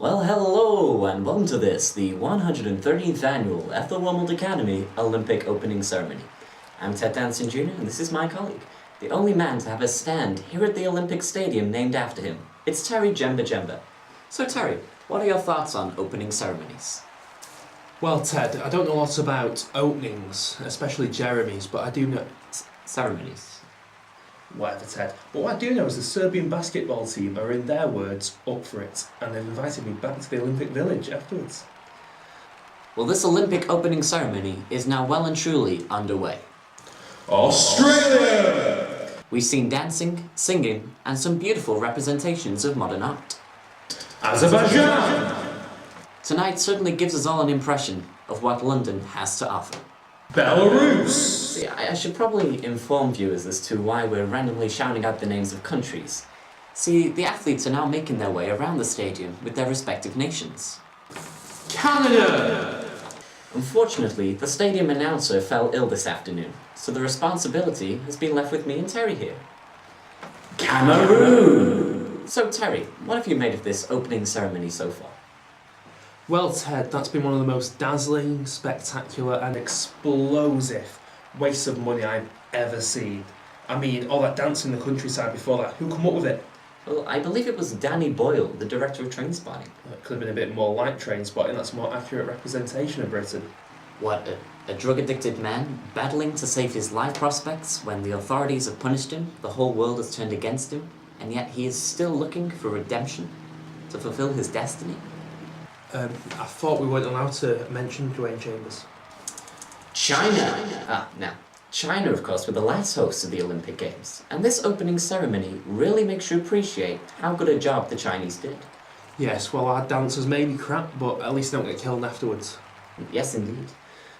Well, hello, and welcome to this, the 113th Annual Ethel Rummold Academy Olympic Opening Ceremony. I'm Ted Danson Jr., and this is my colleague, the only man to have a stand here at the Olympic Stadium named after him. It's Terry Djemba-Djemba. So Terry, what are your thoughts on opening ceremonies? Well, Ted, I don't know a lot about openings, especially Jeremy's, but I do know... Ceremonies. Whatever, Ted. But what I do know is the Serbian basketball team are, in their words, up for it, and they've invited me back to the Olympic Village afterwards. Well, this Olympic opening ceremony is now well and truly underway. Australia! We've seen dancing, singing, and some beautiful representations of modern art. Azerbaijan! Tonight certainly gives us all an impression of what London has to offer. Belarus! See, I should probably inform viewers as to why we're randomly shouting out the names of countries. See, the athletes are now making their way around the stadium with their respective nations. Canada! Unfortunately, the stadium announcer fell ill this afternoon, so the responsibility has been left with me and Terry here. Cameroon! So Terry, what have you made of this opening ceremony so far? Well, Ted, that's been one of the most dazzling, spectacular and explosive wastes of money I've ever seen. I mean, all that dancing in the countryside before that, who come up with it? Well, I believe it was Danny Boyle, the director of Trainspotting. It could have been a bit more like Trainspotting, that's a more accurate representation of Britain. What, a drug-addicted man battling to save his life prospects when the authorities have punished him, the whole world has turned against him, and yet he is still looking for redemption to fulfill his destiny? I thought we weren't allowed to mention Dwayne Chambers. China! Now, China, of course, were the last hosts of the Olympic Games, and this opening ceremony really makes you appreciate how good a job the Chinese did. Yes, well, our dancers may be crap, but at least they don't get killed afterwards. Yes, indeed.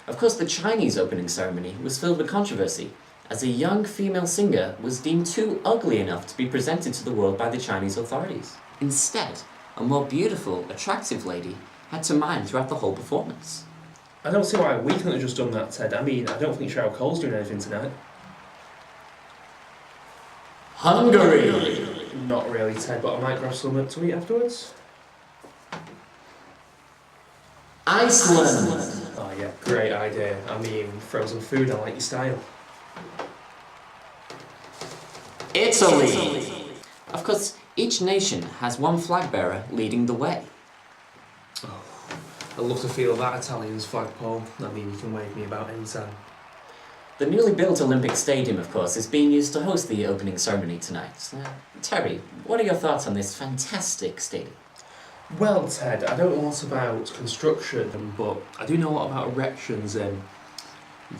Of course, the Chinese opening ceremony was filled with controversy, as a young female singer was deemed too ugly enough to be presented to the world by the Chinese authorities. Instead, a more beautiful, attractive lady had to mime throughout the whole performance. I don't see why we couldn't have just done that, Ted. I mean, I don't think Cheryl Cole's doing anything tonight. Hungary! Not really, Ted, but I might grab something to eat afterwards. Iceland! Oh yeah, great idea. I mean, frozen food, I like your style. Italy! Of course, each nation has one flag bearer leading the way. Oh, I'd love to feel that Italian's flagpole. I mean, you can wave me about any time. The newly built Olympic Stadium, of course, is being used to host the opening ceremony tonight. Terry, what are your thoughts on this fantastic stadium? Well, Ted, I don't know a lot about construction, but I do know a lot about erections, and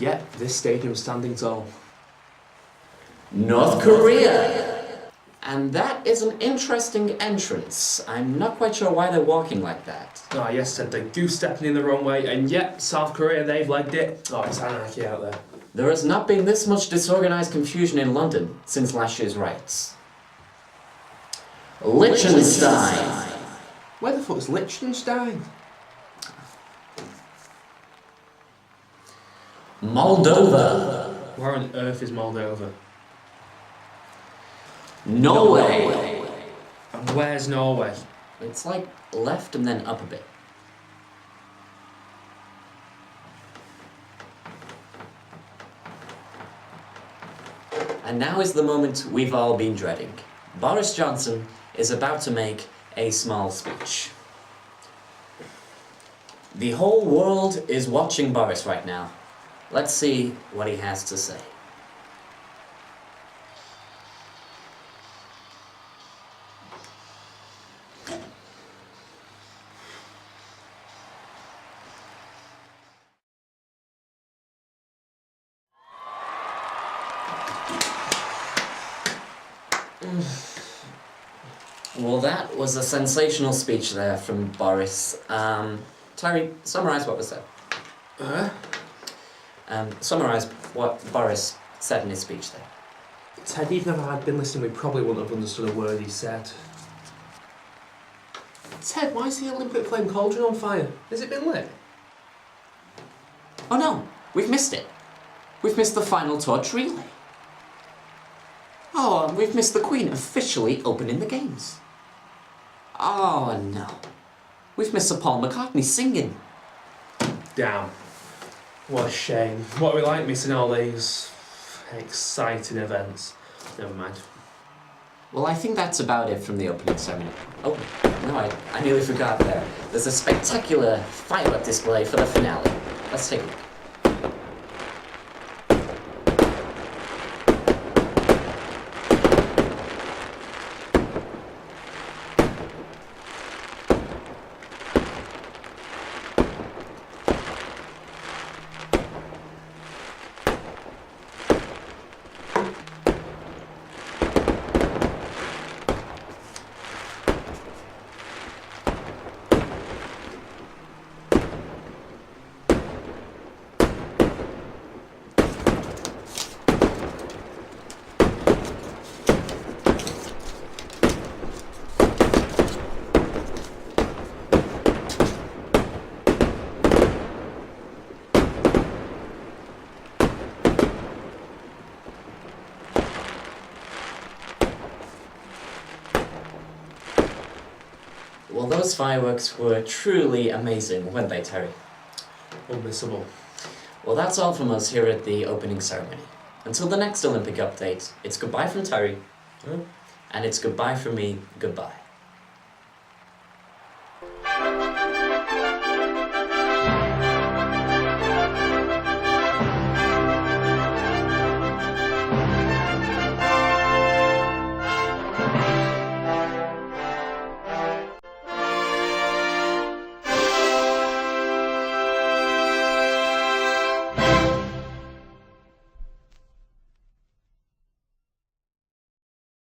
yep, this stadium's standing tall. North Korea! And that is an interesting entrance. I'm not quite sure why they're walking like that. Oh yes, Ted, they're goose-stepping in the wrong way, and yep, South Korea, they've legged it. Oh, it's anarchy out there. There has not been this much disorganized confusion in London since last year's riots. Liechtenstein! Where the fuck's Liechtenstein? Moldova! Where on earth is Moldova? Norway! And where's Norway? It's like left and then up a bit. And now is the moment we've all been dreading. Boris Johnson is about to make a small speech. The whole world is watching Boris right now. Let's see what he has to say. Well, that was a sensational speech there from Boris. Terry, summarise what was said. Summarise what Boris said in his speech there. Ted, even if I had been listening, we probably wouldn't have understood a word he said. Ted, why is the Olympic flame cauldron on fire? Has it been lit? Oh no, we've missed it. We've missed the final torch relay. Oh, and we've missed the Queen officially opening the games. Oh no. We've missed Sir Paul McCartney singing. Damn. What a shame. What are we like missing all these exciting events? Never mind. Well, I think that's about it from the opening ceremony. Oh, no, I nearly forgot there. There's a spectacular firework display for the finale. Let's take a look. Well, those fireworks were truly amazing, weren't they, Terry? Unmissable. Well, that's all from us here at the opening ceremony. Until the next Olympic update, it's goodbye from Terry, and it's goodbye from me, goodbye.